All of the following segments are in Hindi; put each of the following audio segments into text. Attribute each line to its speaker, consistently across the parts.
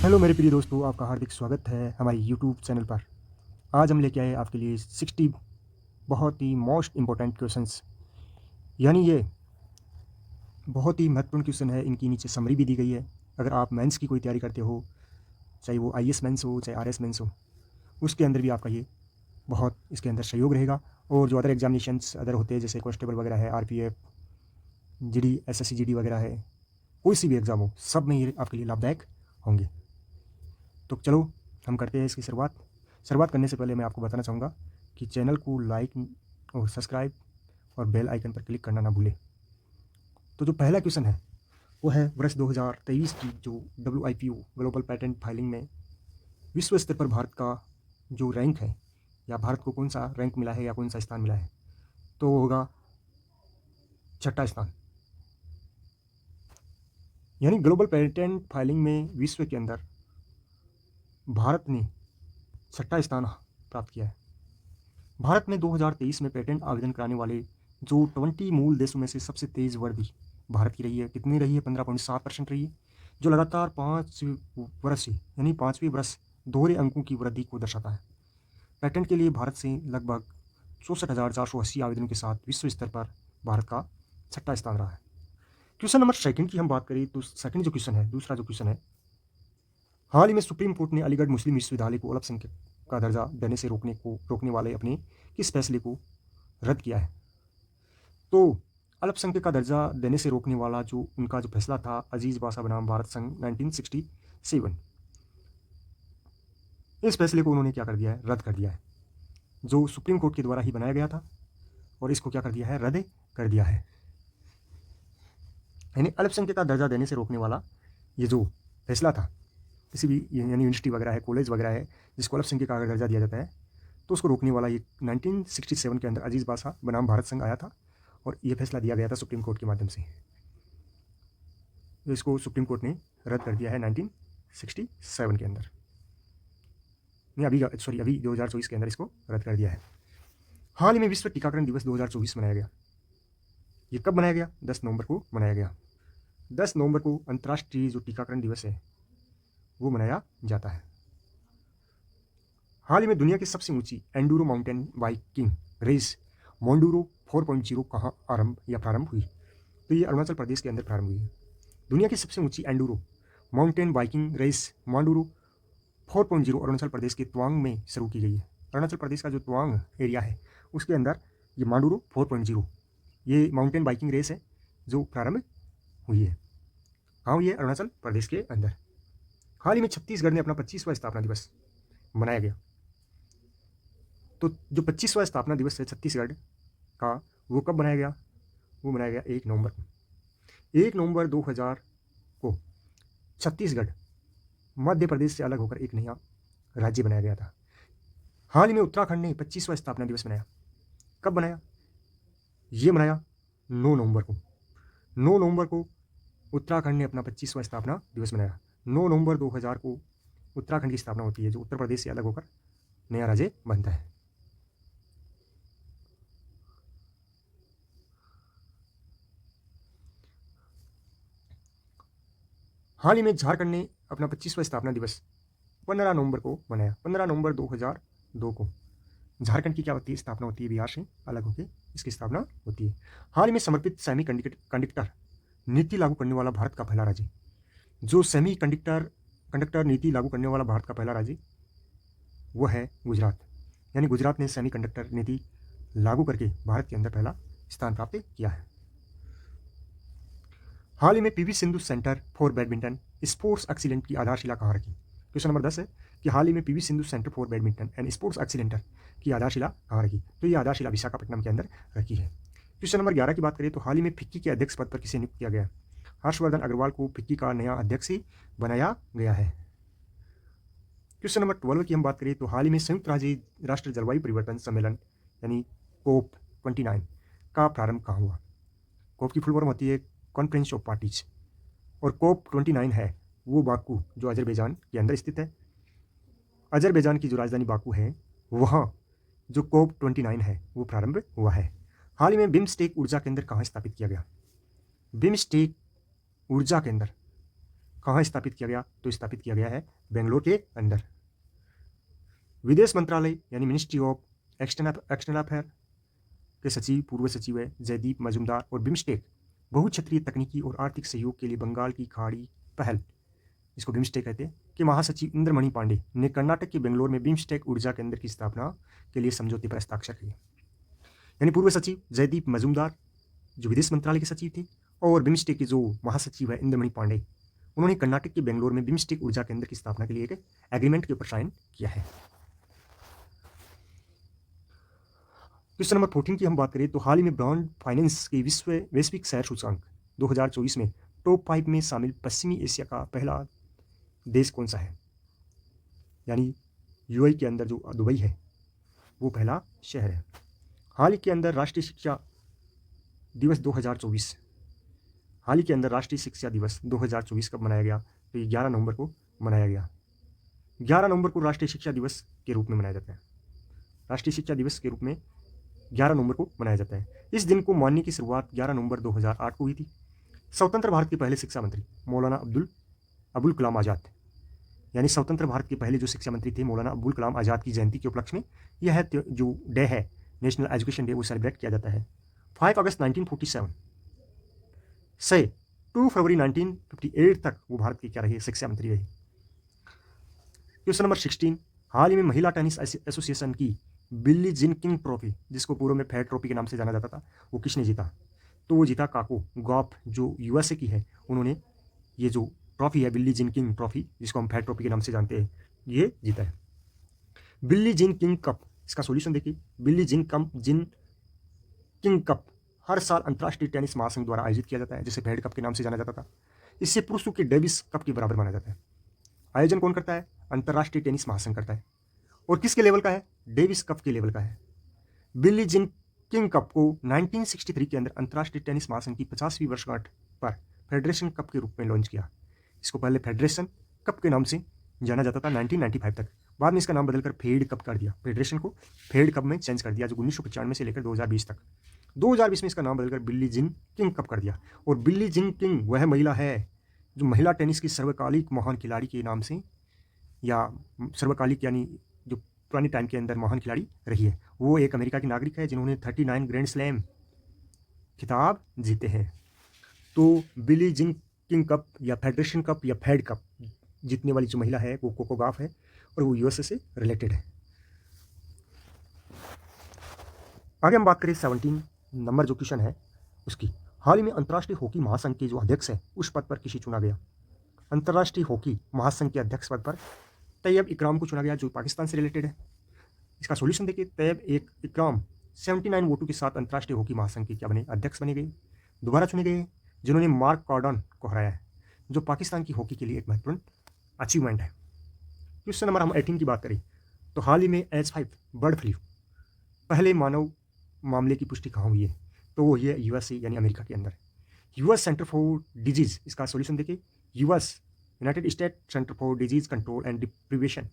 Speaker 1: हेलो मेरे प्रिय दोस्तों, आपका हार्दिक स्वागत है हमारे यूट्यूब चैनल पर। आज हम लेके आए आपके लिए 60 बहुत ही मोस्ट इम्पोर्टेंट क्वेश्चंस। यानी ये बहुत ही महत्वपूर्ण क्वेश्चन है। इनकी नीचे समरी भी दी गई है। अगर आप मेंस की कोई तैयारी करते हो, चाहे वो आईएएस मेंस हो चाहे आरएस मेंस हो, उसके अंदर भी आपका ये बहुत इसके अंदर सहयोग रहेगा। और जो अदर एग्जामिनेशंस अदर होते हैं, जैसे कांस्टेबल वगैरह है, आरपीएफ, जीडी, एसएससी जीडी वगैरह है, कोई सी भी एग्ज़ाम हो, सब में ये आपके लिए लाभदायक होंगे। तो चलो हम करते हैं इसकी शुरुआत करने से पहले मैं आपको बताना चाहूँगा कि चैनल को लाइक और सब्सक्राइब और बेल आइकन पर क्लिक करना ना भूलें। तो जो पहला क्वेश्चन है वो है वर्ष 2023 की जो WIPO ग्लोबल पेटेंट फाइलिंग में विश्व स्तर पर भारत का जो रैंक है, या भारत को कौन सा रैंक मिला है या कौन सा स्थान मिला है, तो वो होगा 6ठा स्थान। यानी ग्लोबल पेटेंट फाइलिंग में विश्व के अंदर भारत ने 6ठा स्थान प्राप्त किया है। भारत में 2023 में पेटेंट आवेदन कराने वाले जो 20 मूल देशों में से सबसे तेज़ वृद्धि भारत की रही है। कितनी रही है? 15.7% रही है, जो लगातार 5 वर्ष यानी 5वें वर्ष दोहरे अंकों की वृद्धि को दर्शाता है। पेटेंट के लिए भारत से लगभग 64,480 आवेदनों के साथ विश्व स्तर पर भारत का 6ठा स्थान रहा है। क्वेश्चन नंबर सेकंड की हम बात करें तो सेकंड जो क्वेश्चन है, दूसरा जो क्वेश्चन है, हाल ही में सुप्रीम कोर्ट ने अलीगढ़ मुस्लिम विश्वविद्यालय को अल्पसंख्यक का दर्जा देने से रोकने वाले अपने किस फैसले को रद्द किया है? तो अल्पसंख्यक का दर्जा देने से रोकने वाला जो उनका जो फैसला था, अजीज बासा बनाम भारत संघ 1967, इस फैसले को उन्होंने क्या कर दिया है? रद्द कर दिया है। जो सुप्रीम कोर्ट के द्वारा ही बनाया गया था और इसको क्या कर दिया है? रद्द कर दिया है। यानी अल्पसंख्यक का दर्जा देने से रोकने वाला ये जो फैसला था, किसी भी यानी यूनिवर्सिटी वगैरह है, कॉलेज वगैरह है, जिसको अल्पसंख्यक का दर्जा दिया जाता है, तो उसको रोकने वाला ये 1967 के अंदर अजीज बासा बनाम भारत संघ आया था और ये फैसला दिया गया था सुप्रीम कोर्ट के माध्यम से। इसको सुप्रीम कोर्ट ने रद्द कर दिया है 1967 के अंदर, नहीं अभी 2024 के अंदर इसको रद्द कर दिया है। हाल ही में विश्व टीकाकरण दिवस 2024 मनाया गया। ये कब मनाया गया? 10 नवंबर को मनाया गया। 10 नवंबर को अंतर्राष्ट्रीय जो टीकाकरण दिवस है वो मनाया जाता है। हाल ही में दुनिया की सबसे ऊंची एंडूरो माउंटेन बाइकिंग रेस मोंडूरो 4.0 कहाँ प्रारंभ हुई? तो ये अरुणाचल प्रदेश के अंदर प्रारंभ हुई है। दुनिया की सबसे ऊंची एंडूरो mountain biking race मोंडूरो 4.0 Arunachal Pradesh के तवांग में शुरू की गई है। अरुणाचल प्रदेश का जो तवांग एरिया है उसके अंदर ये मांडूरो 4.0 ये माउंटेन बाइकिंग रेस है जो प्रारंभ हुई है। हाँ, ये अरुणाचल प्रदेश के अंदर। हाल ही में छत्तीसगढ़ ने अपना 25वां स्थापना दिवस मनाया गया। तो जो 25वां स्थापना दिवस है छत्तीसगढ़ का, वो कब मनाया गया? वो मनाया गया 1 नवंबर को। 1 नवंबर 2000 को छत्तीसगढ़ मध्य प्रदेश से अलग होकर एक नया राज्य बनाया गया था। हाल ही में उत्तराखंड ने 25वां स्थापना दिवस मनाया। कब मनाया? ये मनाया 9 नवंबर को। 9 नवंबर को उत्तराखंड ने अपना 25वां स्थापना दिवस मनाया। 9 नवंबर 2000 को उत्तराखंड की स्थापना होती है, जो उत्तर प्रदेश से अलग होकर नया राज्य बनता है। हाल ही में झारखंड ने अपना 25वां स्थापना दिवस 15 नवंबर को मनाया। 15 नवंबर 2002 को झारखंड की क्या होती है? स्थापना होती है, बिहार से अलग होकर इसकी स्थापना होती है। हाल ही में समर्पित सेमी कंडक्टर नीति लागू करने वाला भारत का पहला राज्य, जो सेमी कंडक्टर नीति लागू करने वाला भारत का पहला राज्य वो है गुजरात। यानी गुजरात ने सेमी कंडक्टर नीति लागू करके भारत के अंदर पहला स्थान प्राप्त किया है। हाल ही में PV Sindhu centre for badminton sports excellent की आधारशिला कहाँ रखी? क्वेश्चन नंबर 10 है कि हाल ही में PV Sindhu centre for badminton and sports excellence की आधारशिला कहाँ रखी? तो ये आधारशिला विशाखापट्टनम के अंदर रखी है। क्वेश्चन नंबर 11 की बात करें तो हाल ही में फिक्की के अध्यक्ष पद पर किसे नियुक्त किया गया? हर्षवर्धन अग्रवाल को फिक्की का नया अध्यक्ष बनाया गया है। क्वेश्चन नंबर 12 की हम बात करें तो हाल ही में संयुक्त राष्ट्र जलवायु परिवर्तन सम्मेलन यानी COP29 का प्रारंभ कहाँ हुआ? COP की फुल फॉर्म होती है कॉन्फ्रेंस ऑफ पार्टीज, और COP29 है वो बाकू जो अजरबैजान के अंदर स्थित है। अजरबैजान की जो राजधानी बाकू है वहाँ जो COP29 है वो प्रारंभ हुआ है। हाल ही में बिम्स्टेक ऊर्जा केंद्र कहाँ स्थापित किया गया? बिम्स्टेक ऊर्जा केंद्र कहाँ स्थापित किया गया? तो स्थापित किया गया है बेंगलोर के अंदर। विदेश मंत्रालय यानी मिनिस्ट्री ऑफ एक्सटर्नल अफेयर के सचिव, पूर्व सचिव है जयदीप मजूमदार। और बिम्स्टेक बहुक्षेत्रीय तकनीकी और आर्थिक सहयोग के लिए बंगाल की खाड़ी पहल, इसको बिम्स्टेक कहते हैं, के महासचिव इंद्रमणि पांडे ने कर्नाटक के बेंगलोर में बिम्स्टेक ऊर्जा केंद्र की स्थापना के लिए समझौते पर हस्ताक्षर किए। यानी पूर्व सचिव जयदीप मजूमदार जो विदेश मंत्रालय के सचिव थे, और बिम्स्टेक के जो महासचिव है इंद्रमणि पांडे, उन्होंने कर्नाटक के बेंगलोर में बिम्स्टेक ऊर्जा केंद्र की स्थापना के लिए एक एग्रीमेंट के ऊपर साइन किया है। क्वेश्चन नंबर 14 की हम बात करें तो हाल ही में ब्रांड फाइनेंस के वैश्विक शेयर सूचकांक 2024 में टॉप 5 में शामिल पश्चिमी एशिया का पहला देश कौन सा है? यानी यूएई के अंदर जो दुबई है वो पहला शहर है। हाल ही के अंदर राष्ट्रीय शिक्षा दिवस 2024, हाल ही के अंदर राष्ट्रीय शिक्षा दिवस 2024 कब मनाया गया? तो ये 11 नवंबर को मनाया गया। 11 नवंबर को राष्ट्रीय शिक्षा दिवस के रूप में मनाया जाता है। राष्ट्रीय शिक्षा दिवस के रूप में 11 नवंबर को मनाया जाता है। इस दिन को मानने की शुरुआत 11 नवंबर 2008 को हुई थी। स्वतंत्र भारत के पहले शिक्षा मंत्री मौलाना अबुल कलाम आज़ाद, यानी स्वतंत्र भारत के पहले जो शिक्षा मंत्री थे मौलाना अबुल कलाम आज़ाद की जयंती के उपलक्ष्य में यह जो डे है, नेशनल एजुकेशन डे, वो सेलिब्रेट किया जाता है। 5 अगस्त 1947 से 2 फरवरी 1958 तक वो भारत की क्या रही? शिक्षा मंत्री रही। क्वेश्चन नंबर 16, हाल ही में महिला टेनिस एसोसिएशन की बिल्ली जिन किंग ट्रॉफी, जिसको पूर्व में फेड ट्रॉफी के नाम से जाना जाता था, वो किसने जीता? तो वो जीता काको गॉफ, जो यूएसए की है। उन्होंने ये जो ट्रॉफी है बिल्ली जिन किंग ट्रॉफी, जिसको हम फेड ट्रॉफी के नाम से जानते हैं, ये जीता है। बिल्ली जिन किंग कप, इसका सॉल्यूशन देखिए। बिल्ली जिन किंग कप हर साल अंतर्राष्ट्रीय टेनिस महासंघ द्वारा आयोजित किया जाता है, जिसे फेड कप के नाम से जाना जाता था। इससे पुरुषों के डेविस कप के बराबर माना जाता है। आयोजन कौन करता है? अंतर्राष्ट्रीय टेनिस महासंघ करता है। और किसके लेवल का है? डेविस कप के लेवल का है। बिल्ली जिन किंग कप को 1963 के अंदर अंतर्राष्ट्रीय टेनिस महासंघ की 50वीं वर्षगांठ पर फेडरेशन कप के रूप में लॉन्च किया। इसको पहले फेडरेशन कप के नाम से जाना जाता था 1995 तक। बाद में इसका नाम बदलकर फेड कप कर दिया। फेडरेशन को फेड कप में चेंज कर दिया, जो 1995 से लेकर 2020 तक। 2020 में इसका नाम बदलकर बिल्ली जिन किंग कप कर दिया। और बिल्ली जिन किंग वह महिला है जो महिला टेनिस की सर्वकालिक महान खिलाड़ी के नाम से, या सर्वकालिक यानी जो पुरानी टाइम के अंदर महान खिलाड़ी रही है। वो एक अमेरिका की नागरिक है जिन्होंने 39 ग्रैंड स्लैम खिताब जीते हैं। तो बिली जिन किंग कप या फेडरेशन कप या फेड कप जीतने वाली जो महिला है वो कोको गॉफ है, और वो यूएसए से रिलेटेड है। आगे हम बात करें 17 नंबर जो क्वेश्चन है उसकी। हाल ही में अंतर्राष्ट्रीय हॉकी महासंघ के जो अध्यक्ष है उस पद पर किसे चुना गया? अंतर्राष्ट्रीय हॉकी महासंघ के अध्यक्ष पद पर तैयब इकराम को चुना गया, जो पाकिस्तान से रिलेटेड है। इसका सॉल्यूशन देखिए। तैयब इकराम 79 वोटों के साथ अंतर्राष्ट्रीय हॉकी महासंघ के क्या बने? अध्यक्ष बने गए, दोबारा चुने गए, जिन्होंने मार्क कॉर्डन को हराया है, जो पाकिस्तान की हॉकी के लिए एक महत्वपूर्ण अचीवमेंट है। क्वेश्चन नंबर हम 18 की बात करें तो हाल ही में H5 बर्ड फ्लू पहले मानव मामले की पुष्टि कहाँ हुई है? तो वो ये यूएसए यानी अमेरिका के अंदर। यूएस सेंटर फॉर डिजीज, इसका सॉल्यूशन देखिए। US United state centre for disease control and prevention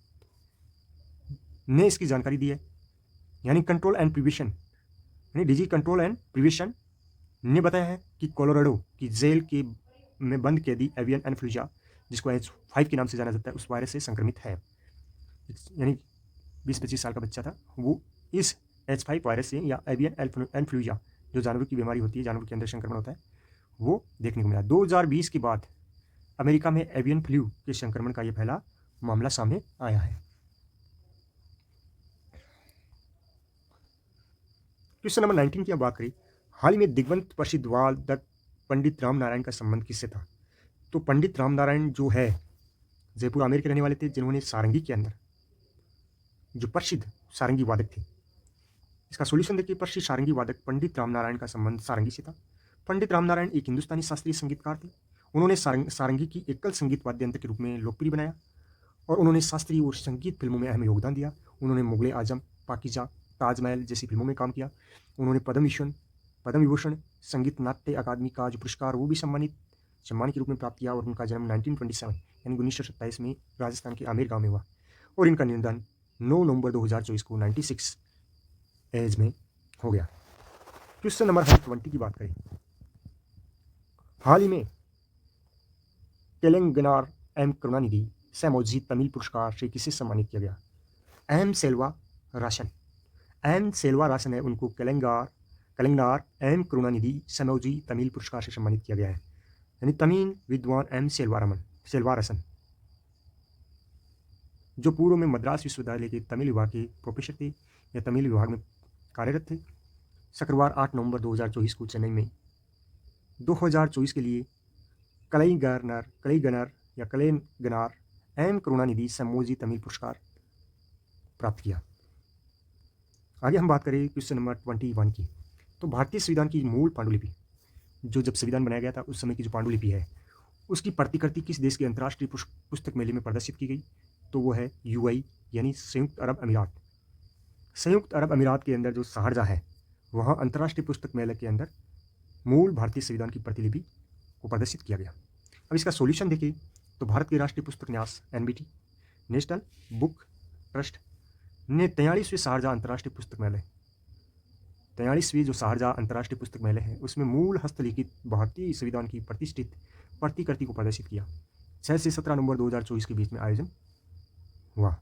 Speaker 1: ने इसकी जानकारी दी है। यानी कंट्रोल एंड प्रिवेंशन यानी डिजीज कंट्रोल एंड प्रिवेंशन ने बताया है कि कोलोराडो की जेल के में बंद कैदी एवियन एन्फ्लुएंजा, जिसको H5 के नाम से जाना जाता है, उस वायरस से संक्रमित है। यानी 20-25 साल का बच्चा था, वो इस H5 वायरस से या एवियन एन्फ्लुएंजा जो जानवर की बीमारी होती है, जानवर के अंदर संक्रमण होता है, वो देखने को मिला। 2020 के बाद अमेरिका में एवियन फ्लू के संक्रमण का यह पहला मामला सामने आया है। क्वेश्चन नंबर 19 की हम बात करें। हाल ही में दिग्वंत प्रसिद्ध वादक पंडित राम नारायण का संबंध किससे था? तो पंडित राम नारायण जो है जयपुर आमेर के रहने वाले थे, जिन्होंने सारंगी के अंदर जो प्रसिद्ध सारंगी वादक थे। इसका सॉल्यूशन देखिए। प्रसिद्ध सारंगी वादक पंडित राम नारायण का संबंध सारंगी से था। पंडित राम नारायण एक हिंदुस्तानी शास्त्रीय संगीतकार थे। उन्होंने सारंगी की एकल संगीत वाद्य यंत्र के रूप में लोकप्रिय बनाया, और उन्होंने शास्त्रीय और संगीत फिल्मों में अहम योगदान दिया। उन्होंने मुगले आजम, पाकीजा, ताजमहल जैसी फिल्मों में काम किया। उन्होंने पद्म विभूषण संगीत नाट्य अकादमी का जो पुरस्कार वो भी सम्मान के रूप में प्राप्त किया। और उनका जन्म 1927 यानी 1927 में राजस्थान के आमेर गांव में हुआ, और इनका निधन 9 नवंबर 2024 को 96 एज में हो गया। क्वेश्चन नंबर 20 की बात करें। हाल ही में तेलंगाना एम करुणानिधि सैमोजी तमिल पुरस्कार से किसे सम्मानित किया गया? M Selvarasan. M Selvarasan है, उनको तेलंगाना एम करुणानिधि सैमोजी तमिल पुरस्कार से सम्मानित किया गया है। यानी तमिल विद्वान एम सेल्वारासन, जो पूर्व में मद्रास विश्वविद्यालय के तमिल विभाग के प्रोफेसर थे या तमिल विभाग में कार्यरत थे, शुक्रवार 8 नवंबर 2024 को चेन्नई में 2024 के लिए कलैगनर एम करुणानिधि सैमोजी तमिल पुरस्कार प्राप्त किया। आगे हम बात करें क्वेश्चन नंबर 21 की। तो भारतीय संविधान की मूल पांडुलिपि, जो जब संविधान बनाया गया था उस समय की जो पांडुलिपि है, उसकी प्रतिकृति किस देश के अंतर्राष्ट्रीय पुस्तक मेले में प्रदर्शित की गई? तो वो है यूएई यानी संयुक्त अरब अमीरात। संयुक्त अरब अमीरात के अंदर जो शारजाह है, वहाँ अंतर्राष्ट्रीय पुस्तक मेले के अंदर मूल भारतीय संविधान की प्रतिलिपि को प्रदर्शित किया गया। अब इसका सॉल्यूशन देखिए, तो भारत के राष्ट्रीय पुस्तक न्यास एनबीटी, नेशनल बुक ट्रस्ट ने 43वें शारजाह अंतर्राष्ट्रीय पुस्तक मेले, 43वीं जो शारजाह अंतर्राष्ट्रीय पुस्तक मेले है, उसमें मूल हस्तलिखित भारतीय संविधान की प्रतिष्ठित प्रतिकृति को प्रदर्शित किया। 6 से 17 नवंबर 2024 के बीच में आयोजन हुआ।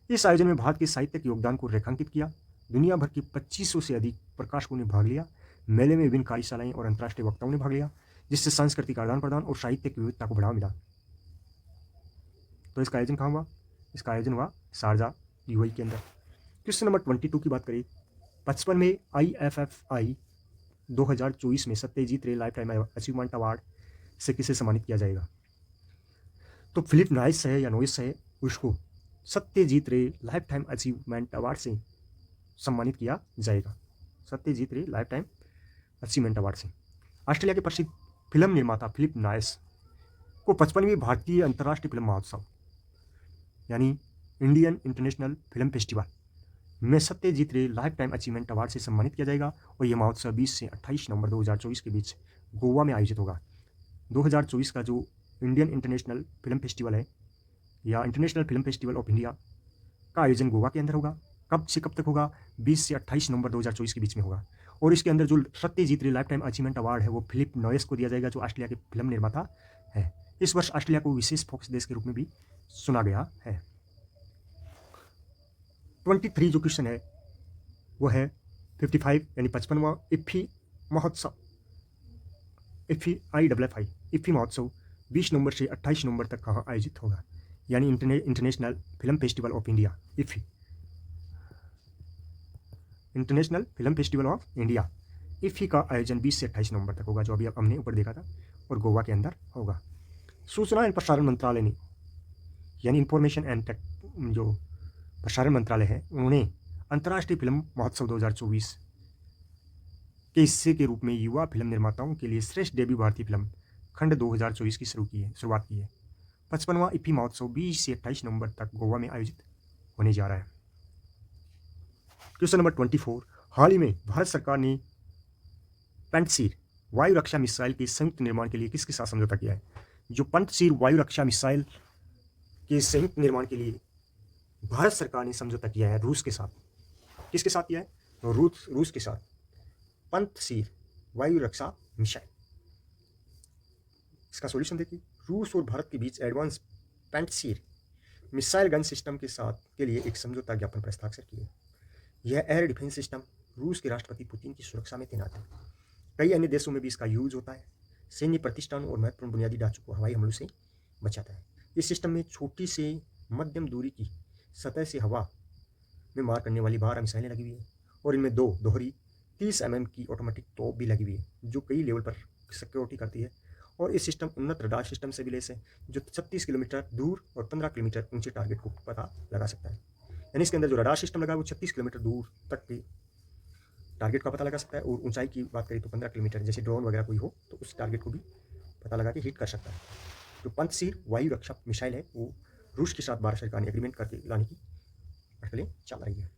Speaker 1: इस आयोजन में भारत के साहित्यिक योगदान को रेखांकित किया। दुनिया भर के 2500 से अधिक प्रकाशकों ने भाग लिया। मेले में विभिन्न कार्यशालाएं और अंतर्राष्ट्रीय वक्ताओं ने भाग लिया, जिससे सांस्कृतिक आदान प्रदान और साहित्यिक विविधता को बढ़ावा मिला। तो इसका आयोजन कहाँ हुआ? इसका आयोजन हुआ शारजाह यूएई के अंदर। क्वेश्चन नंबर 22 की बात करें, 55 में IFFI 2024 में सत्यजीत रे लाइफ टाइम अचीवमेंट अवार्ड से किसे सम्मानित किया जाएगा? तो फिलिप नॉइस है या नॉइस है, उसको सत्यजीत रे लाइफ टाइम अचीवमेंट अवार्ड से सम्मानित किया जाएगा। सत्यजीत रे लाइफ टाइम अचीवमेंट अवार्ड से। ऑस्ट्रेलिया के प्रसिद्ध फिल्म निर्माता फिलिप नॉइस को 55वीं भारतीय अंतर्राष्ट्रीय फिल्म महोत्सव यानी इंडियन इंटरनेशनल फिल्म फेस्टिवल में सत्यजीत रे लाइफ टाइम अचीवमेंट अवार्ड से सम्मानित किया जाएगा। और यह महोत्सव 20 से 28 नवंबर 2024 के बीच गोवा में आयोजित होगा। 2024 का जो इंडियन इंटरनेशनल फिल्म फेस्टिवल है या international film festival of India का आयोजन गोवा के अंदर होगा। कब से कब तक होगा? 20 से 28 नवंबर 2024 के बीच में होगा। और इसके अंदर जो सत्यजीत रे लाइफ टाइम अचीवमेंट अवार्ड है वो फिलिप नॉइस को दिया जाएगा, जो ऑस्ट्रेलिया के फिल्म निर्माता है। इस वर्ष ऑस्ट्रेलिया को विशेष फोकस देश के रूप में भी सुना गया है। 23 जो क्वेश्चन है वो है 55 यानी 55वां इफ्फी महोत्सव, इफ्फी महोत्सव 20 नवंबर से 28 नवंबर तक कहाँ आयोजित होगा? यानी international film festival of India, IFFI, international film festival of India, IFFI का आयोजन 20 से 28 नवंबर तक होगा, जो अभी हमने ऊपर देखा था, और गोवा के अंदर होगा। सूचना एवं प्रसारण मंत्रालय ने यानी इंफॉर्मेशन एंड टेक जो प्रसारण मंत्रालय है, उन्होंने अंतर्राष्ट्रीय फिल्म महोत्सव 2024 के हिस्से के रूप में युवा फिल्म निर्माताओं के लिए श्रेष्ठ डेब्यू भारतीय फिल्म खंड 2024 की शुरुआत की है। 55वां इफ्फी महोत्सव 20 से 28 नवंबर तक गोवा में आयोजित होने जा रहा है। क्वेश्चन नंबर 24, हाल ही में भारत सरकार ने पंचशील वायु रक्षा मिसाइल के संयुक्त निर्माण के लिए किसके साथ समझौता किया है? जो पंचशील वायु रक्षा मिसाइल के संयुक्त निर्माण के लिए भारत सरकार ने समझौता किया है रूस के साथ। किसके साथ किया है? रूस के साथ। पंचशील वायु रक्षा मिसाइल, इसका सॉल्यूशन देखिए। रूस और भारत के बीच advance Panchsheel missile gun system के साथ के लिए एक समझौता ज्ञापन पर हस्ताक्षर किए। यह एयर डिफेंस सिस्टम रूस के राष्ट्रपति पुतिन की सुरक्षा में तैनात है। कई अन्य देशों में भी इसका यूज होता है। सैन्य प्रतिष्ठान और महत्वपूर्ण बुनियादी ढांचों को हवाई हमलों से बचाता है। इस सिस्टम में छोटी से मध्यम दूरी की सतह से हवा में मार करने वाली 12 मिसाइलें लगी हुई है, और इनमें 2 दोहरी 30 mm की ऑटोमेटिक तोप भी लगी हुई है, जो कई लेवल पर सिक्योरिटी करती है। और इस सिस्टम उन्नत रडार सिस्टम से भी लैस है, जो 36 किलोमीटर दूर और 15 किलोमीटर ऊंचे टारगेट को पता लगा सकता है। यानी इसके अंदर जो रडार सिस्टम लगा है वो 36 किलोमीटर दूर तक के टारगेट का पता लगा सकता है, और ऊंचाई की बात करें तो 15 किलोमीटर, जैसे ड्रोन वगैरह कोई हो तो उस टारगेट को भी पता लगा के हिट कर सकता है। जो पंचशील वायु रक्षा मिसाइल है वो रूस के साथ भारत सरकार ने एग्रीमेंट करके लाने की अटकलें चल रही है।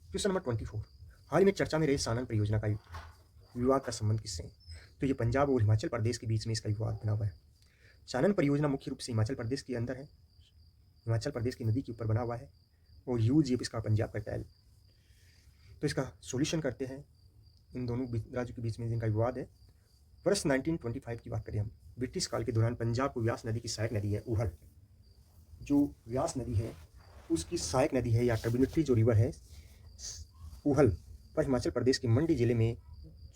Speaker 1: क्वेश्चन नंबर 24, हाल ही में चर्चा में रही सानन परियोजना का विवाद का संबंध किससे है? तो ये पंजाब और हिमाचल प्रदेश के बीच में इसका विवाद बना हुआ है। सानन परियोजना मुख्य रूप से हिमाचल प्रदेश के अंदर है, हिमाचल प्रदेश की नदी के ऊपर बना हुआ है, और यूज ये इसका पंजाब करता है। तो इसका सॉल्यूशन करते हैं इन दोनों राज्यों के बीच में जिनका विवाद है। वर्ष 1925 की बात करें हम, ब्रिटिश काल के दौरान पंजाब को व्यास नदी की सहायक नदी है उहल, जो व्यास नदी है उसकी सहायक नदी है या ट्रिब्यूटरी जो रिवर है उहल पर हिमाचल प्रदेश के मंडी जिले में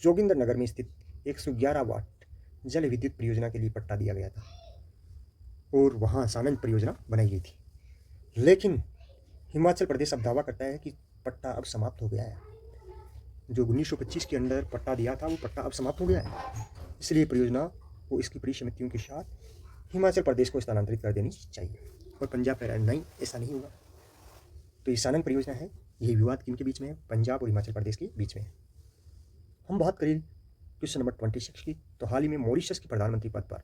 Speaker 1: जोगिंदर नगर में स्थित 111 वाट जल विद्युत परियोजना के लिए पट्टा दिया गया था और वहाँ सानंद परियोजना बनाई गई थी। लेकिन हिमाचल प्रदेश अब दावा करता है कि पट्टा अब समाप्त हो गया है। जो 1925 के अंदर पट्टा दिया था वो पट्टा अब समाप्त हो गया है, इसलिए परियोजना को इसकी परिसमितियों के साथ हिमाचल प्रदेश को स्थानांतरित कर देनी चाहिए और पंजाब कह रहा है नहीं, ऐसा नहीं होगा। तो ये सानंद परियोजना है, यही विवाद किनके बीच में है? पंजाब और हिमाचल प्रदेश के बीच में है। हम बात करें क्वेश्चन नंबर 26 की, तो हाल ही में मॉरिशस के प्रधानमंत्री पद पर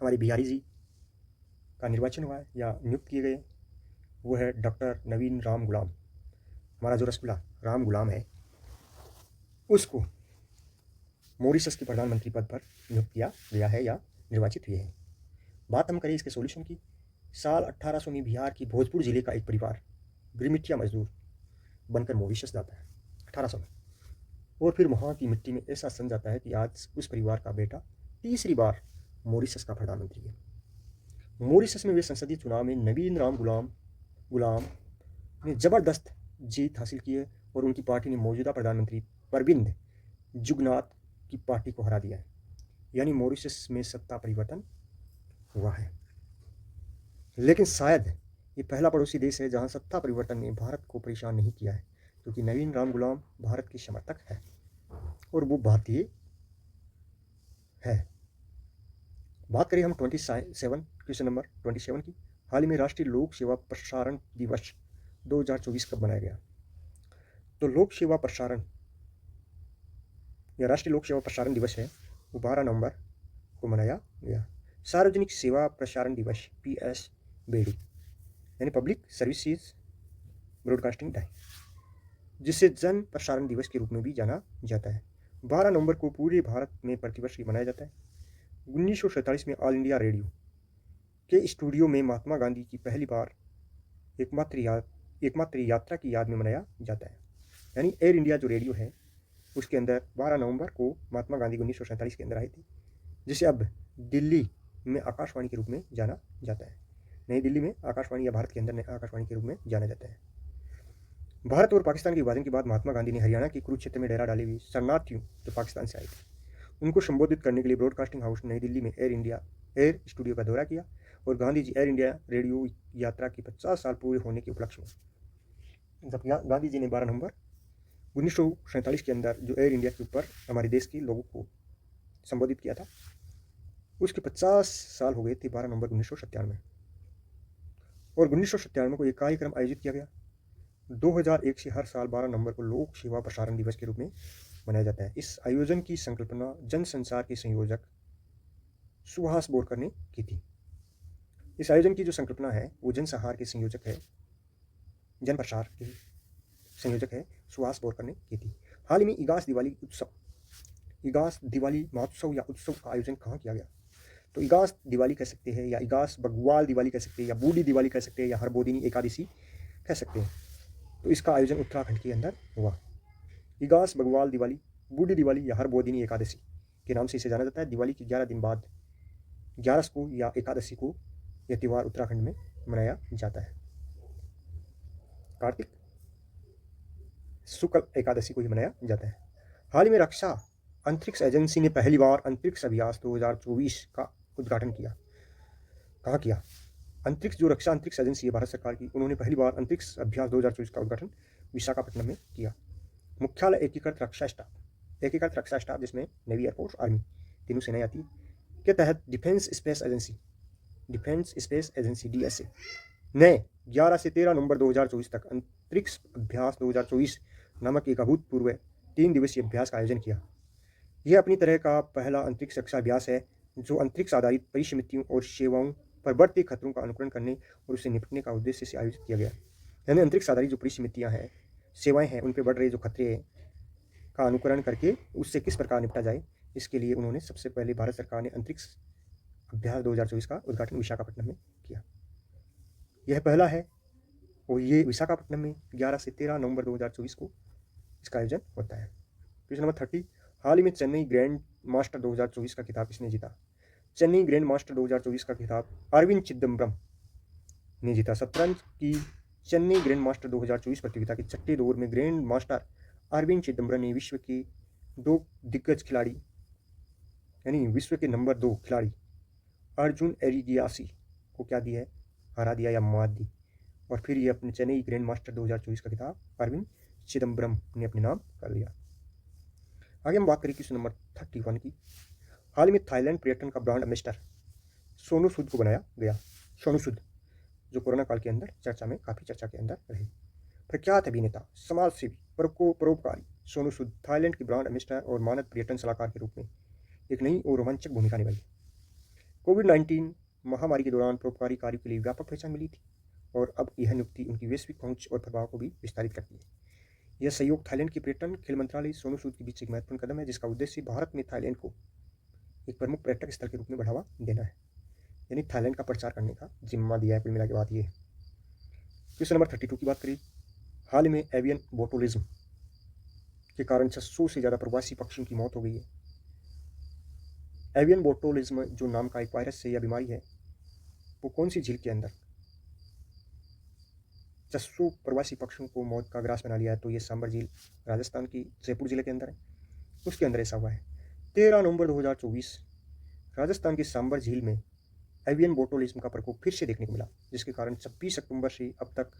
Speaker 1: हमारे बिहारी जी का निर्वाचन हुआ है या नियुक्त किए गए, वो है डॉक्टर नवीन राम गुलाम। हमारा जो रसगुल्ला राम गुलाम है उसको मॉरिशस के प्रधानमंत्री पद पर नियुक्त किया गया है या निर्वाचित हुए हैं। बात हम करें इसके सॉल्यूशन की, साल 1800 में बिहार की भोजपुर जिले का एक परिवार गिरमिटिया मजदूर बनकर मॉरिशस जाता है 1800 में, और फिर वहाँ की मिट्टी में ऐसा सन जाता है कि आज उस परिवार का बेटा तीसरी बार मॉरिशस का प्रधानमंत्री है। मॉरिशस में वे संसदीय चुनाव में नवीन राम गुलाम ने ज़बरदस्त जीत हासिल की है और उनकी पार्टी ने मौजूदा प्रधानमंत्री परविंद जुगनाथ की पार्टी को हरा दिया है, यानी मॉरिशस में सत्ता परिवर्तन हुआ है। लेकिन शायद ये पहला पड़ोसी देश है जहां सत्ता परिवर्तन ने भारत को परेशान नहीं किया है, क्योंकि नवीन राम गुलाम भारत के समर्थक है और वो भारतीय है। बात करें हम 27 क्वेश्चन नंबर 27 की, हाल ही में राष्ट्रीय लोक सेवा प्रसारण दिवस 2024 कब मनाया गया? तो लोक सेवा प्रसारण या राष्ट्रीय लोक सेवा प्रसारण दिवस है वो 12 नवंबर को मनाया गया। सार्वजनिक सेवा प्रसारण दिवस PSBD यानी पब्लिक सर्विसेज ब्रॉडकास्टिंग डे, जिसे जन प्रसारण दिवस के रूप में भी जाना जाता है, 12 नवंबर को पूरे भारत में प्रतिवर्ष मनाया जाता है। 1947 में ऑल इंडिया रेडियो के स्टूडियो में महात्मा गांधी की पहली बार एकमात्र यात्रा की याद में मनाया जाता है, यानी एयर इंडिया जो रेडियो है उसके अंदर 12 नवंबर को महात्मा गांधी 1947 के अंदर आए थे, जिसे अब दिल्ली में आकाशवाणी के रूप में जाना जाता है। नई दिल्ली में आकाशवाणी या भारत के अंदर आकाशवाणी के रूप में जाना जाता है। भारत और पाकिस्तान के विभाजन के बाद महात्मा गांधी ने हरियाणा के कुरुक्षेत्र में डेरा डाले हुए शरणार्थियों जो पाकिस्तान से आए थे उनको संबोधित करने के लिए ब्रॉडकास्टिंग हाउस नई दिल्ली में एयर स्टूडियो का दौरा किया और Gandhi ji air India radio यात्रा के 50 साल पूरे होने के उपलक्ष्य में जब गांधी जी ने 12 नवंबर 1947 के अंदर जो एयर इंडिया के ऊपर हमारे देश के लोगों को संबोधित किया था उसके 50 साल हो गए थे 12 नवंबर 1997 और 1997 को एक कार्यक्रम आयोजित किया गया। 2001 से हर साल 12 नवंबर को लोक सेवा प्रसारण दिवस के रूप में मनाया जाता है। इस आयोजन की संकल्पना जन संचार के संयोजक सुहास बोरकर ने की थी। इस आयोजन की जो संकल्पना है वो जन संहार के संयोजक है, जन प्रसार के संयोजक है सुहास बोरकर ने की थी। हाल ही में इगास दिवाली महोत्सव या उत्सव का आयोजन कहाँ किया गया? तो इगास दिवाली कह सकते हैं या इगास बग्वाल दिवाली कह सकते हैं या बूढ़ी दिवाली कह सकते हैं या हरबोदिनी एकादशी कह सकते हैं। तो इसका आयोजन उत्तराखंड के अंदर हुआ। इगास बग्वाल दिवाली, बूढ़ी दिवाली या हरबोदिनी एकादशी के नाम से इसे जाना जाता है। दिवाली के 11 दिन बाद 11 को या एकादशी को यह त्यौहार उत्तराखंड में मनाया जाता है। कार्तिक शुक्ल एकादशी को ही मनाया जाता है। हाल ही में रक्षा अंतरिक्ष एजेंसी ने पहली बार अंतरिक्ष अभ्यास 2024 का उद्घाटन किया। कहाँ किया? रक्षा अंतरिक्ष एजेंसी है भारत सरकार की, उन्होंने पहली बार अंतरिक्ष अभ्यास 2024 का उद्घाटन विशाखापट्टनम में किया। मुख्यालय एकीकृत रक्षा स्टाफ जिसमें नेवी, एयरफोर्स, आर्मी तीनों सेनाएं आती है के तहत डिफेंस स्पेस एजेंसी DSA ने 11 से 13 नवंबर 2024 तक अंतरिक्ष अभ्यास 2024 नामक एक अभूतपूर्व 3 दिवसीय अभ्यास का आयोजन किया। यह अपनी तरह का पहला अंतरिक्ष रक्षा अभ्यास है जो अंतरिक्ष आधारित परिसमितियों और सेवाओं पर बढ़ते खतरों का अनुकरण करने और उससे निपटने का उद्देश्य से आयोजित किया गया। यानी अंतरिक्ष आधारित जो परिसमितियाँ हैं, सेवाएं हैं, उन पर बढ़ रहे जो खतरे का अनुकरण करके उससे किस प्रकार निपटा जाए, इसके लिए उन्होंने सबसे पहले भारत सरकार ने अंतरिक्ष अभ्यास 2024 का उद्घाटन विशाखापट्टनम में किया। यह पहला है और ये विशाखापट्टनम में 11 से 13 नवंबर 2024 को इसका आयोजन होता है। क्वेश्चन नंबर 30, हाल ही में चेन्नई ग्रैंड मास्टर 2024 का खिताब किसने जीता? चेन्नई ग्रैंड मास्टर 2024 का खिताब अरविंद चिदम्बरम ने जीता। शतरंज की चेन्नई ग्रैंड मास्टर 2024 प्रतियोगिता के छठे दौर में ग्रैंड मास्टर अरविंद चिदम्बरम ने विश्व के दो दिग्गज खिलाड़ी यानी विश्व के नंबर 2 खिलाड़ी अर्जुन एरिगियासी को क्या दिया है? हरा दिया या मात दी। और फिर ये अपने चेन्नई ग्रैंड मास्टर 2024 का खिताब अरविंद चिदम्बरम ने अपने नाम कर लिया। आगे हम बात करें क्वेश्चन नंबर 31 की। हाल ही में थाईलैंड पर्यटन का ब्रांड एम्बेसडर सोनू सूद को बनाया गया। सोनू सूद जो कोरोना काल के अंदर काफ़ी चर्चा के अंदर रहे। प्रख्यात अभिनेता, समाज सेवी, परोपकारी सोनू सूद थाईलैंड के ब्रांड एम्बेसडर और मानद पर्यटन सलाहकार के रूप में एक नई और रोमांचक भूमिका निभाई। कोविड-19 महामारी के दौरान परोपकारी कार्य के लिए व्यापक पहचान मिली थी और अब यह नियुक्ति उनकी वैश्विक पहुंच और प्रभाव को भी विस्तारित करती है। यह सहयोग थाईलैंड के पर्यटन खेल मंत्रालय सोनू सूद के बीच एक महत्वपूर्ण कदम है, जिसका उद्देश्य भारत में थाईलैंड को एक प्रमुख पर्यटक स्थल के रूप में बढ़ावा देना है, यानी थाईलैंड का प्रचार करने का जिम्मा दिया है। कुल मिला के बात ये है। क्वेश्चन नंबर 32 की बात करें। हाल ही में एवियन बोटुलिज्म के कारण 600 से ज़्यादा प्रवासी पक्षियों की मौत हो गई है। एवियन बोटुलिज्म जो नाम का एक वायरस है या बीमारी है, वो कौन सी झील के अंदर 600 प्रवासी पक्षियों को मौत का ग्रास बना लिया है? तो ये सांबर झील राजस्थान की जयपुर जिले के अंदर है, उसके अंदर ऐसा हुआ है। 13 नवंबर 2024 राजस्थान की सांबर झील में एवियन बोटुलिज्म का प्रकोप फिर से देखने को मिला, जिसके कारण 26 अक्टूबर से अब तक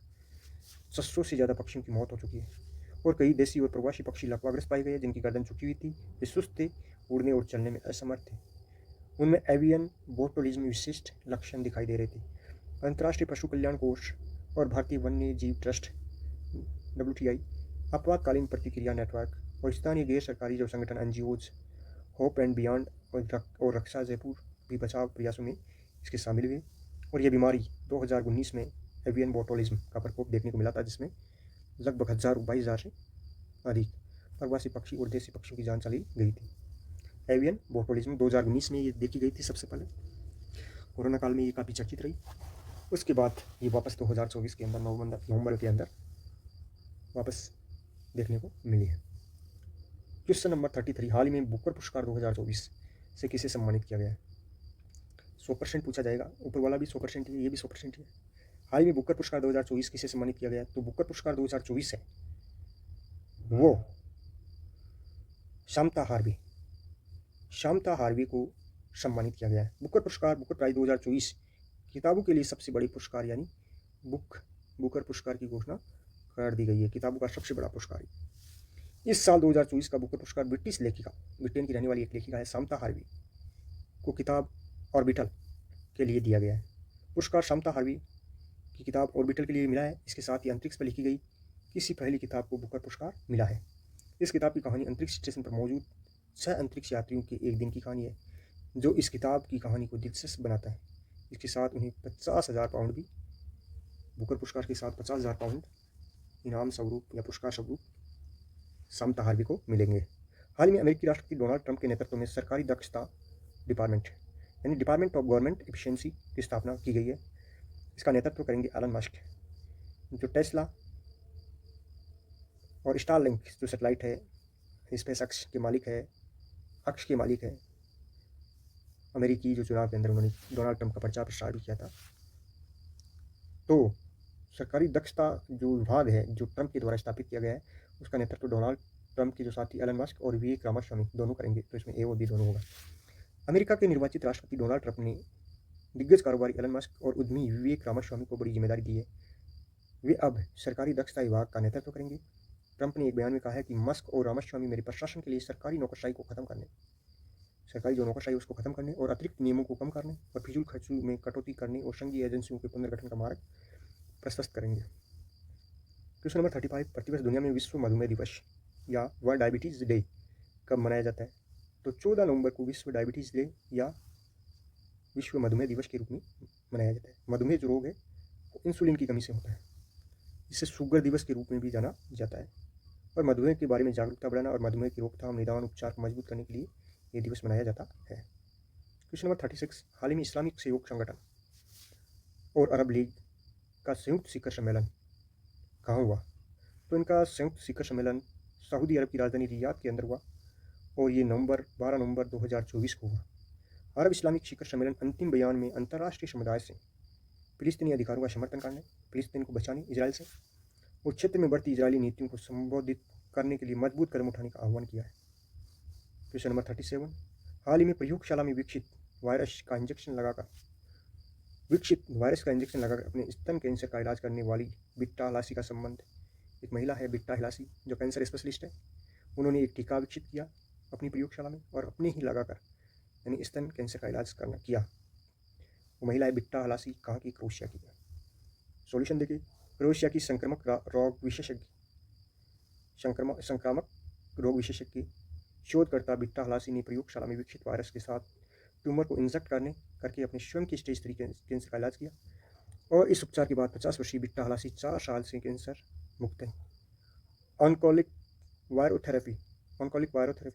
Speaker 1: 600 से ज़्यादा पक्षियों की मौत हो चुकी है और कई देसी और प्रवासी पक्षी लकवाग्रस्त पाए गए, जिनकी गर्दन झुकी हुई थी, वे सुस्त थे, उड़ने और चलने में असमर्थ थे। उनमें एवियन बोटुलिज्म विशिष्ट लक्षण दिखाई दे रहे थे। अंतर्राष्ट्रीय पशु कल्याण कोष और भारतीय वन्य जीव ट्रस्ट WTI, आपातकालीन प्रतिक्रिया नेटवर्क और स्थानीय गैर सरकारी जो संगठन NGOs, होप एंड बियॉन्ड और रक्षा जयपुर भी बचाव प्रयासों में इसके शामिल हुए। और यह बीमारी 2019 में एवियन बोटुलिज्म का प्रकोप देखने को मिला था, जिसमें लगभग 22,000 से अधिक प्रवासी पक्षी और देसी पक्षियों की जान चली गई थी। एवियन बोटुलिज्म 2019 में ये देखी गई थी सबसे पहले। कोरोना काल में ये काफ़ी चर्चित रही। उसके बाद ये वापस 2024 के अंदर नवंबर के अंदर वापस देखने को मिली है। Question number 33। हाल ही में बुकर पुरस्कार 2024 से किसे सम्मानित किया गया है? 100% पूछा जाएगा। ऊपर वाला भी 100% ही है, ये भी 100% ही है। हाल ही में बुकर पुरस्कार 2024 किसे सम्मानित किया गया है? तो बुकर पुरस्कार 2024 है वो शांता हार्वी को सम्मानित किया गया है। बुकर प्राइज 2024 किताबों के लिए सबसे बड़ी पुरस्कार यानी बुकर पुरस्कार की घोषणा कर दी गई है। किताबों का सबसे बड़ा पुरस्कार इस साल 2024 का बुकर पुरस्कार ब्रिटेन की रहने वाली एक लेखिका है शांता हार्वी को किताब ऑर्बिटल के लिए दिया गया है। पुरस्कार शांता हार्वी की किताब ऑर्बिटल के लिए मिला है। इसके साथ ही अंतरिक्ष पर लिखी गई किसी पहली किताब को बुकर पुरस्कार मिला है। इस किताब की कहानी अंतरिक्ष स्टेशन पर मौजूद 6 अंतरिक्ष यात्रियों के एक दिन की कहानी है, जो इस किताब की कहानी को दिलचस्प बनाता है। इसके साथ उन्हें 50,000 पाउंड भी, बुकर पुरस्कार के साथ 50,000 पाउंड इनाम स्वरूप या पुरस्कार स्वरूप शांता हार्वी को मिलेंगे। हाल ही में अमेरिकी राष्ट्रपति डोनाल्ड ट्रंप के नेतृत्व में सरकारी दक्षता डिपार्टमेंट यानी डिपार्टमेंट ऑफ गवर्नमेंट एफिशिएंसी की स्थापना की गई है। इसका नेतृत्व करेंगे एलन मस्क, जो टेस्ला और स्टारलिंक जो सैटेलाइट है स्पेस एक्स के मालिक है। अमेरिकी जो चुनाव के अंदर उन्होंने डोनाल्ड ट्रंप का प्रचार प्रसार भी किया था। तो सरकारी दक्षता जो विभाग है जो ट्रंप के द्वारा स्थापित किया गया है, उसका नेतृत्व डोनाल्ड ट्रंप के जो साथी एलन मस्क और विवेक रामास्वामी दोनों करेंगे। तो इसमें ए और बी दोनों होगा। अमेरिका के निर्वाचित राष्ट्रपति डोनाल्ड ट्रंप ने दिग्गज कारोबारी एलन मस्क और उद्यमी विवेक रामास्वामी को बड़ी जिम्मेदारी दी है। वे अब सरकारी दक्षता विभाग का नेतृत्व करेंगे। ट्रंप ने एक बयान में कहा है कि मस्क और रामास्वामी मेरे प्रशासन के लिए सरकारी नौकरशाही जो नौकरशाही उसको खत्म करने और अतिरिक्त नियमों को कम करने और फिजूल खर्चों में कटौती करने और संघीय एजेंसियों के पुनर्गठन का मार्ग प्रशस्त करेंगे। Question number 35। प्रतिवर्ष दुनिया में विश्व मधुमेह दिवस या वर्ल्ड डायबिटीज़ डे कब मनाया जाता है? तो 14 नवंबर को विश्व डायबिटीज़ डे या विश्व मधुमेह दिवस के रूप में मनाया जाता है। मधुमेह जो रोग है वो इंसुलिन की कमी से होता है, इसे शुगर दिवस के रूप में भी जाना जाता है। और मधुमेह के बारे में जागरूकता बढ़ाना और मधुमेह की रोकथाम, निदान, उपचार को मजबूत करने के लिए ये दिवस मनाया जाता है। Question number 36। हाल ही में इस्लामिक सहयोग संगठन और अरब लीग का संयुक्त शिखर सम्मेलन कहाँ हुआ? तो इनका संयुक्त शिखर सम्मेलन सऊदी अरब की राजधानी रियाद के अंदर हुआ और ये 12 नवंबर 2024 को हुआ। अरब इस्लामिक शिखर सम्मेलन अंतिम बयान में अंतर्राष्ट्रीय समुदाय से फिलिस्तीनी अधिकारों का समर्थन करने, फिलिस्तीन को बचाने इजराइल से और क्षेत्र में बढ़ती इजरायली नीतियों को संबोधित करने के लिए मजबूत कदम उठाने का आह्वान किया है। क्वेश्चन नंबर 37, हाल ही में प्रयोगशाला में विकसित वायरस का इंजेक्शन लगाकर अपने स्तन कैंसर का इलाज करने वाली बिट्टा हलासी का संबंध, एक महिला है बिट्टा हलासी जो कैंसर स्पेशलिस्ट है, उन्होंने एक टीका विकसित किया अपनी प्रयोगशाला में और अपने ही लगाकर यानी स्तन कैंसर का इलाज किया। वो महिला है बिट्टा हलासी, कहाँ की? क्रोएशिया की है। सॉल्यूशन देखिए, क्रोएशिया की संक्रामक रोग विशेषज्ञ शोधकर्ता बिट्टा हलासी ने प्रयोगशाला में विकसित वायरस के साथ ट्यूमर को इंजेक्ट करके अपने स्वयं की स्टेज 3 कैंसर का इलाज किया और इस उपचार के बाद 50 वर्षीय बिट्टा हलासी 4 साल से कैंसर मुक्त है। ऑनकोलिक वायरोथेरेपी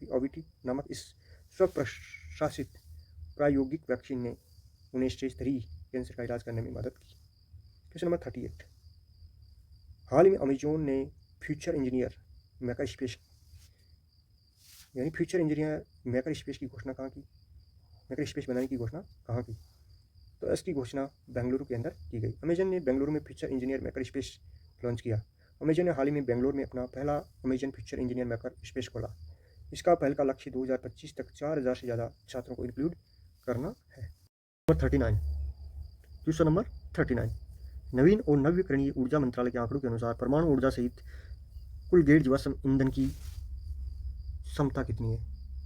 Speaker 1: OVT नामक इस स्वप्रशासित प्रायोगिक वैक्सीन ने उन्हें स्टेज 3 कैंसर का इलाज करने में मदद की। क्वेश्चन नंबर 38, हाल ही में अमेजोन ने फ्यूचर इंजीनियर मैकर स्पेस की घोषणा कहाँ की? मैकर स्पेस बनाने की घोषणा कहाँ की? तो इसकी घोषणा बेंगलुरु के अंदर की गई। अमेजन ने बेंगलुरु में future engineer Maikal space launch किया। अमेजन ने हाल ही में बेंगलुरु में अपना पहला Amazon future engineer Maikal space खोला। इसका पहल का लक्ष्य 2025 तक 4000 से ज़्यादा छात्रों को इंक्लूड करना है। क्वेश्चन नंबर 39, नवीन और नवीकरणीय ऊर्जा मंत्रालय के आंकड़ों के अनुसार परमाणु ऊर्जा सहित कुल गैर जीवाश्म ईंधन की क्षमता कितनी है?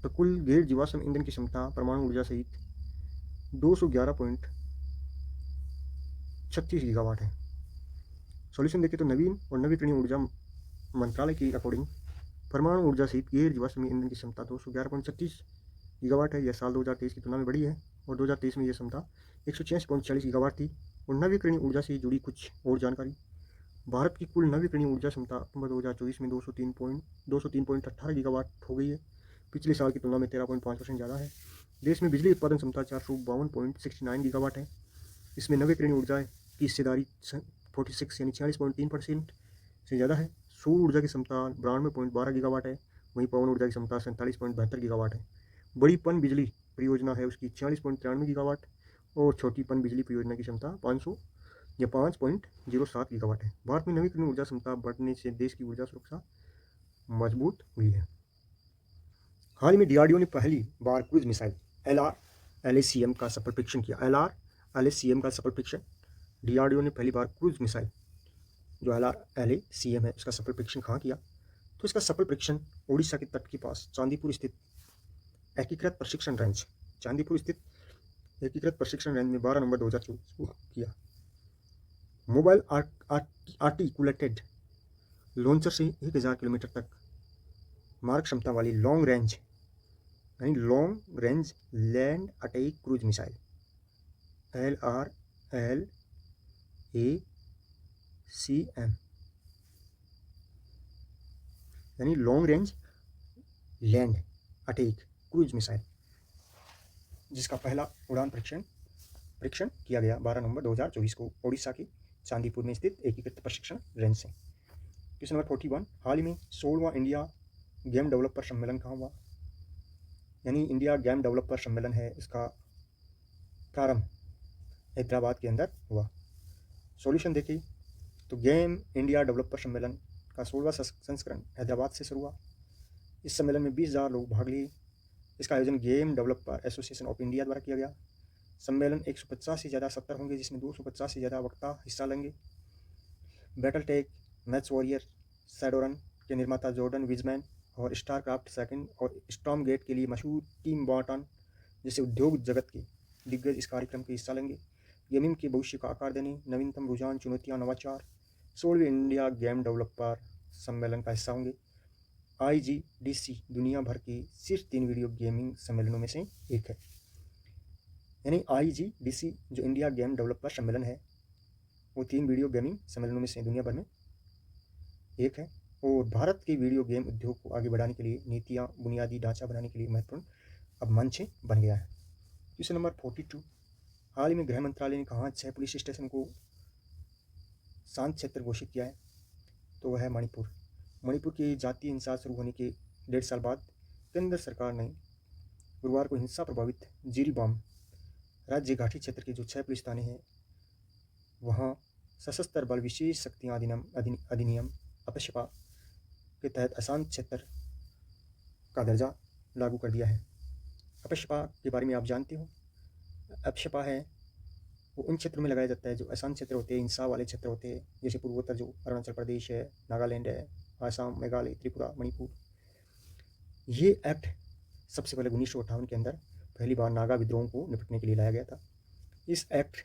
Speaker 1: तो कुल गैर जीवाश्म ईंधन की क्षमता परमाणु ऊर्जा सहित 211.36 गीगावाट है। सॉल्यूशन देखें तो नवीन और नवीकरणीय ऊर्जा मंत्रालय की अकॉर्डिंग परमाणु ऊर्जा सहित गैर जीवाश्म ईंधन की क्षमता 211.36 गीगावाट है। यह साल 2023 की तुलना में बढ़ी है और 2023 में यह क्षमता 186.40 गीगावाट थी। और नवीकरणीय ऊर्जा से जुड़ी कुछ और जानकारी, भारत की कुल नवीकरणीय ऊर्जा क्षमता अक्टूबर 2024 में 203.18 गीगावाट हो गई है, पिछले साल की तुलना में 13.5% ज़्यादा है। देश में बिजली उत्पादन क्षमता 452.69 गीगावाट है। इसमें नवीकरणीय ऊर्जा की हिस्सेदारी 46 यानी 46.3% से ज़्यादा है। सौर ऊर्जा की क्षमता 92.12 गीगावाट है, वहीं पवन ऊर्जा की क्षमता 47.72 गीगावाट है। बड़ी पन बिजली परियोजना है उसकी 46.93 गीगावाट और छोटी पन बिजली परियोजना की क्षमता 5.07 गीगावाट है। भारत में नवीकरणीय ऊर्जा क्षमता बढ़ने से देश की ऊर्जा सुरक्षा मजबूत हुई है। हाल ही में DRDO ने पहली बार क्रूज मिसाइल LRLACM का सफल परीक्षण किया। LRLACM का सफल परीक्षण, DRDO ने पहली बार क्रूज मिसाइल जो LRLACM है उसका सफल परीक्षण कहाँ किया? तो इसका सफल परीक्षण ओडिशा के तट के पास चांदीपुर स्थित एकीकृत प्रशिक्षण रेंज में 12 नवंबर 2024 को किया। मोबाइल आर्टिकुलेटेड लॉन्चर से 1000 किलोमीटर तक मारक क्षमता वाली long range land attack cruise missile LRLACM यानी long range land attack cruise missile, जिसका पहला उड़ान परीक्षण किया गया 12 नवंबर 2024 को ओडिशा के चांदीपुर में स्थित एकीकृत प्रशिक्षण रेंज से। क्वेश्चन नंबर 41, हाल ही में 16वां इंडिया गेम डेवलपर सम्मेलन कहाँ हुआ? यानी इंडिया गेम डेवलपर सम्मेलन है, इसका प्रारंभ हैदराबाद के अंदर हुआ। सॉल्यूशन देखिए तो गेम इंडिया डेवलपर सम्मेलन का 16वां संस्करण हैदराबाद से शुरू हुआ। इस सम्मेलन में 20,000 लोग भाग लिए। इसका आयोजन game developer association of India द्वारा किया गया। सम्मेलन 150 से ज़्यादा सत्र होंगे, जिसमें 250 से ज़्यादा वक्ता हिस्सा लेंगे। बैटल टेक, मैच वॉरियर, शैडोरन के निर्माता जॉर्डन विजमैन और स्टारक्राफ्ट सेकंड और स्टॉर्म गेट के लिए मशहूर टीम बॉटन जैसे उद्योग जगत के दिग्गज इस कार्यक्रम के हिस्सा लेंगे। गेमिंग के भविष्य का आकार देने, नवीनतम रुझान, चुनौतियाँ, नवाचार 16वें इंडिया गेम डेवलपर सम्मेलन का हिस्सा होंगे। IGDC दुनिया भर के शीर्ष 3 वीडियो गेमिंग सम्मेलनों में से एक है। यानी IGDC जो इंडिया गेम डेवलपर सम्मेलन है वो 3 वीडियो गेमिंग सम्मेलनों में से दुनिया भर में एक है और भारत के वीडियो गेम उद्योग को आगे बढ़ाने के लिए नीतियाँ, बुनियादी ढांचा बनाने के लिए महत्वपूर्ण अब मंच बन गया है। क्वेश्चन नंबर 42, हाल ही में गृह मंत्रालय ने कहाँ 6 पुलिस स्टेशन को शांत क्षेत्र घोषित किया है? तो वह है मणिपुर। मणिपुर की जातीय हिंसा शुरू होने के 1.5 साल बाद केंद्र सरकार ने गुरुवार को हिंसा प्रभावित जिरीबाम राज्य घाटी क्षेत्र के जो 6 पुलिस थाने हैं वहाँ सशस्त्र बल विशेष शक्तियाँ अधिनियम अपशपा के तहत अशांत क्षेत्र का दर्जा लागू कर दिया है। अपशपा के बारे में आप जानते हो, अपशपा है वो उन क्षेत्रों में लगाया जाता है जो अशांत क्षेत्र होते हैं, हिंसा वाले क्षेत्र होते हैं, जैसे पूर्वोत्तर जो अरुणाचल प्रदेश है, नागालैंड है, आसाम, मेघालय, त्रिपुरा, मणिपुर। ये एक्ट सबसे पहले 1958 के अंदर पहली बार नागा विद्रोह को निपटने के लिए लाया गया था। इस एक्ट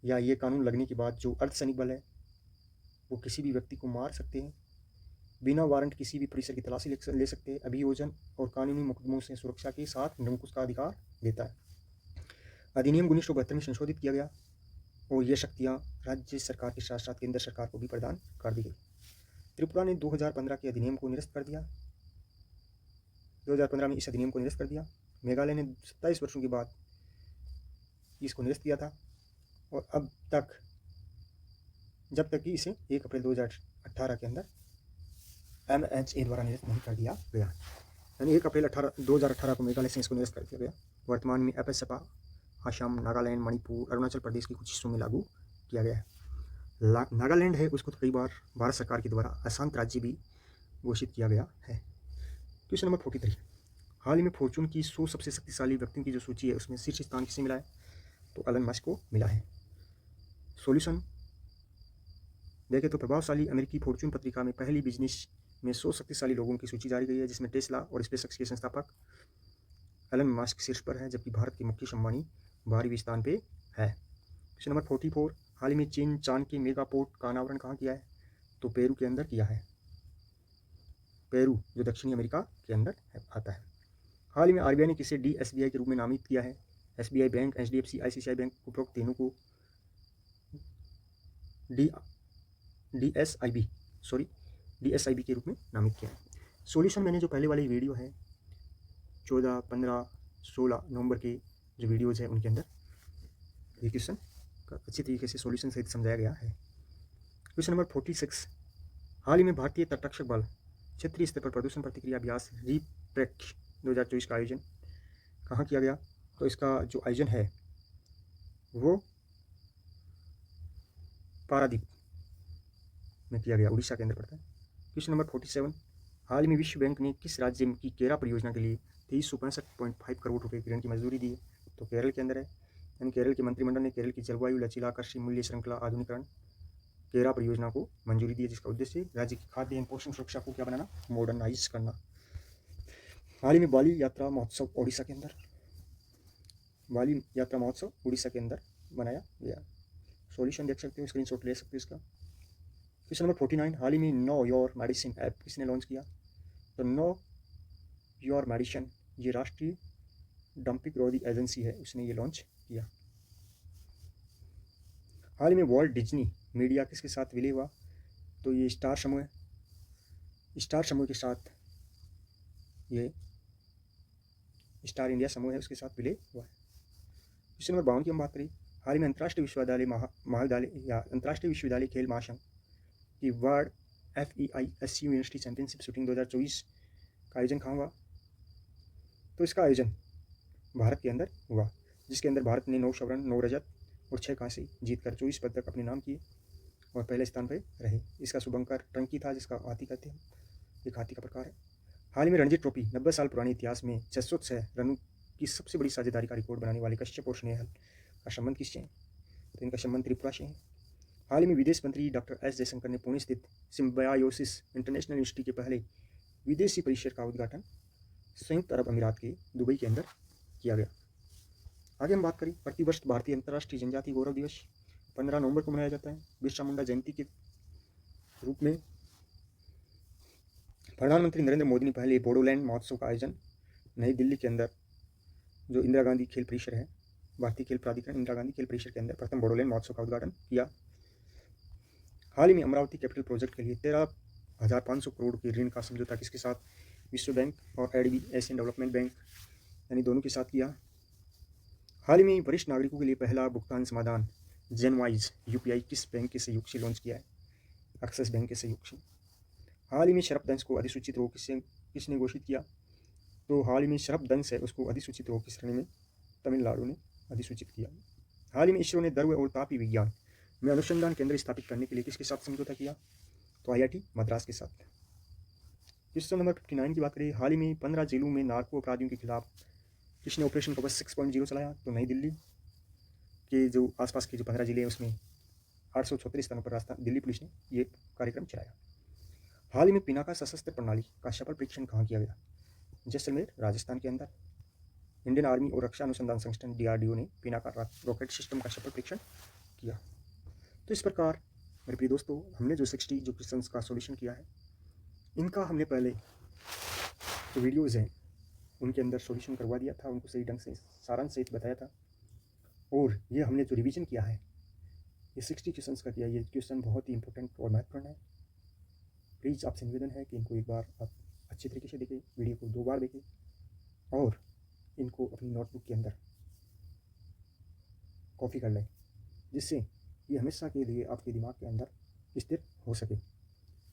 Speaker 1: या ये कानून लगने के बाद जो अर्धसैनिक बल है वो किसी भी व्यक्ति को मार सकते हैं, बिना वारंट किसी भी परिसर की तलाशी ले सकते हैं, अभियोजन और कानूनी मुकदमों से सुरक्षा के साथ निरंकुश का अधिकार देता है। अधिनियम 1972 में संशोधित किया गया और ये शक्तियाँ राज्य सरकार के साथ साथ केंद्र सरकार को भी प्रदान कर दी गई। त्रिपुरा ने 2015 के अधिनियम को निरस्त कर दिया, 2015 में इस अधिनियम को निरस्त कर दिया। मेघालय ने 27 वर्षों के बाद इसको निरस्त किया था और अब तक जब तक कि इसे 1 अप्रैल 2018 के अंदर MHA द्वारा निरस्त नहीं कर दिया गया, यानी 1 अप्रैल 2018 को मेघालय से इसको निरस्त कर दिया गया। वर्तमान में अपशपा असम, नागालैंड, मणिपुर, अरुणाचल प्रदेश के कुछ हिस्सों में लागू किया गया है। नागालैंड है उसको तो कई बार भारत सरकार के द्वारा अशांत राज्य भी घोषित किया गया है। क्वेश्चन नंबर 43, हाल ही में फॉर्चून की 100 सबसे शक्तिशाली व्यक्तियों की जो सूची है उसमें शीर्ष स्थान किसे मिला है? तो एलन मस्क को मिला है। सॉल्यूशन देखें तो प्रभावशाली अमेरिकी फॉर्चून पत्रिका में पहली बिजनेस में 100 शक्तिशाली लोगों की सूची जारी गई है, जिसमें टेस्ला और स्पेसएक्स के संस्थापक एलन मस्क शीर्ष पर है, जबकि भारत के मुकेश अंबानी 12वें स्थान पे है। क्वेश्चन नंबर 44, हाल ही में चीन चांद के मेगा पोर्ट का अनावरण कहाँ किया है? तो पेरू के अंदर किया है। पेरू जो दक्षिणी अमेरिका के अंदर आता है। हाल ही में आरबीआई ने किसे DSBI के रूप में नामित किया है? SBI bank, HDFC, ICICI bank, उपरोक्त तीनों को DSIB के रूप में नामित किया है। सॉल्यूशन मैंने जो पहले वाली वीडियो है 14, 15, 16 नवंबर के जो वीडियोज़ है उनके अंदर ये क्वेश्चन का अच्छी तरीके से सॉल्यूशन सहित समझाया गया है। क्वेश्चन नंबर 46, हाल ही में भारतीय तटरक्षक बल क्षेत्रीय स्तर पर प्रदूषण प्रतिक्रिया अभ्यास रीप्रेक्ष 2024 का आयोजन कहाँ किया गया? तो इसका जो आयोजन है वो पारादीप में किया गया, उड़ीसा के अंदर पड़ता है। क्वेश्चन नंबर 47, हाल ही में विश्व बैंक ने किस राज्य की केरा परियोजना के लिए 2365.5 करोड़ रुपए की ऋण की मंजूरी दी है? तो केरल के अंदर है, यानी केरल के मंत्रिमंडल ने केरल की जलवायु लचीला कृषि मूल्य श्रृंखला आधुनिकरण केरा परियोजना को मंजूरी दी है, जिसका उद्देश्य राज्य की खाद्य एवं पोषण सुरक्षा को क्या बनाना? मॉडर्नाइज करना। हाल ही में बाली यात्रा महोत्सव उड़ीसा के अंदर बनाया गया। सॉल्यूशन देख सकते हो, स्क्रीनशॉट ले सकते हो इसका। क्वेश्चन नंबर 49, हाल ही में नो योर मेडिसिन ऐप किसने लॉन्च किया? तो नो योर मेडिसिन ये राष्ट्रीय डंपिंग विरोधी एजेंसी है, उसने ये लॉन्च किया। हाल ही में वॉल्ट डिज्नी मीडिया किसके साथ विलय हुआ? तो ये स्टार समूह के साथ, ये स्टार इंडिया समूह है उसके साथ विलय हुआ है। क्वेश्चन नंबर 52 की हम बात करें, हाल ही में अंतर्राष्ट्रीय विश्वविद्यालय खेल महासंघ की world FEISU university championship shooting 2024 का आयोजन कहाँ हुआ? तो इसका आयोजन भारत के अंदर हुआ, जिसके अंदर भारत ने 9 स्वर्ण, 9 रजत और 6 कांसे जीतकर 24 पदक अपने नाम किए और पहले स्थान पर रहे। इसका शुभंकर टंकी था, जिसका हाथी कहते हैं, एक हाथी का प्रकार है। हाल ही में रणजी ट्रॉफी 90 साल पुराने इतिहास में 606 रनों की सबसे बड़ी साझेदारी का रिकॉर्ड बनाने वाले कश्यप और स्नेहल का संबंध किससे है? तो इनका संबंध त्रिपुरा से है। हाल ही में विदेश मंत्री डॉक्टर S जयशंकर ने पुणे स्थित सिम्बायोसिस इंटरनेशनल यूनिवर्सिटी के पहले विदेशी परिसर का उद्घाटन संयुक्त अरब अमीरात के दुबई के अंदर किया गया। आगे हम बात करें, प्रतिवर्ष भारतीय अंतर्राष्ट्रीय जनजाति गौरव दिवस 15 नवंबर को मनाया जाता है बिरसा मुंडा जयंती के रूप में। प्रधानमंत्री नरेंद्र मोदी ने पहले बोडोलैंड महोत्सव का आयोजन नई दिल्ली के अंदर जो इंदिरा गांधी खेल परिसर है, भारतीय खेल प्राधिकरण इंदिरा गांधी खेल परिसर के अंदर प्रथम बोडोलैंड महोत्सव का उद्घाटन किया। हाल ही में अमरावती कैपिटल प्रोजेक्ट के लिए 13,500 करोड़ के ऋण का समझौता किसके साथ? विश्व बैंक और ADB एशियन डेवलपमेंट बैंक, यानी दोनों के साथ किया। हाल ही में वरिष्ठ नागरिकों के लिए पहला भुगतान समाधान जेनवाइज UPI किस बैंक के सहयोग से लॉन्च किया है? एक्सिस बैंक के सहयोग से। हाल ही में शराब दंश को अधिसूचित रोग किसने घोषित किया? तो हाल ही में शरपदंश है उसको अधिसूचित रोग की श्रेणी में तमिलनाडु ने अधिसूचित किया। हाल ही में इसरो ने द्रव्य और तापीय विज्ञान में अनुसंधान केंद्र स्थापित करने के लिए किसके साथ समझौता किया? तो IIT मद्रास के साथ। क्वेश्चन नंबर 59 की बात करें, हाल ही में 15 जिलों में नार्को अपराधियों के खिलाफ किसने ऑपरेशन कवच 6.0 चलाया? तो नई दिल्ली के जो आसपास के जो 15 जिले हैं उसमें 836 स्थानों पर राजस्थान दिल्ली पुलिस ने ये कार्यक्रम चलाया। हाल ही में पिनाका सशस्त्र प्रणाली का सफल परीक्षण कहाँ किया गया? जैसलमेर राजस्थान के अंदर। इंडियन आर्मी और रक्षा अनुसंधान संगठन DRDO ने पिनाका रॉकेट सिस्टम का सफल परीक्षण किया। तो इस प्रकार मेरे प्रिय दोस्तों, हमने जो 60 जो क्वेश्चंस का सॉल्यूशन किया है, इनका हमने पहले जो वीडियोज़ हैं उनके अंदर सॉल्यूशन करवा दिया था, उनको सही ढंग से सारांश सहित बताया था। और ये हमने जो रिवीजन किया है ये 60 क्वेश्चंस का किया। ये क्वेश्चन बहुत ही इंपॉर्टेंट और महत्वपूर्ण है। प्लीज़ आपसे निवेदन है कि इनको एक बार आप अच्छे तरीके से देखें, वीडियो को 2 बार देखें और इनको अपनी नोटबुक के अंदर कॉपी कर लें, जिससे ये हमेशा के लिए आपके दिमाग के अंदर स्थिर हो सके।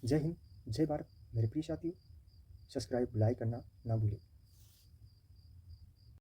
Speaker 1: जय हिंद, जय भारत मेरे प्रिय साथियों। सब्सक्राइब, लाइक करना ना भूलें।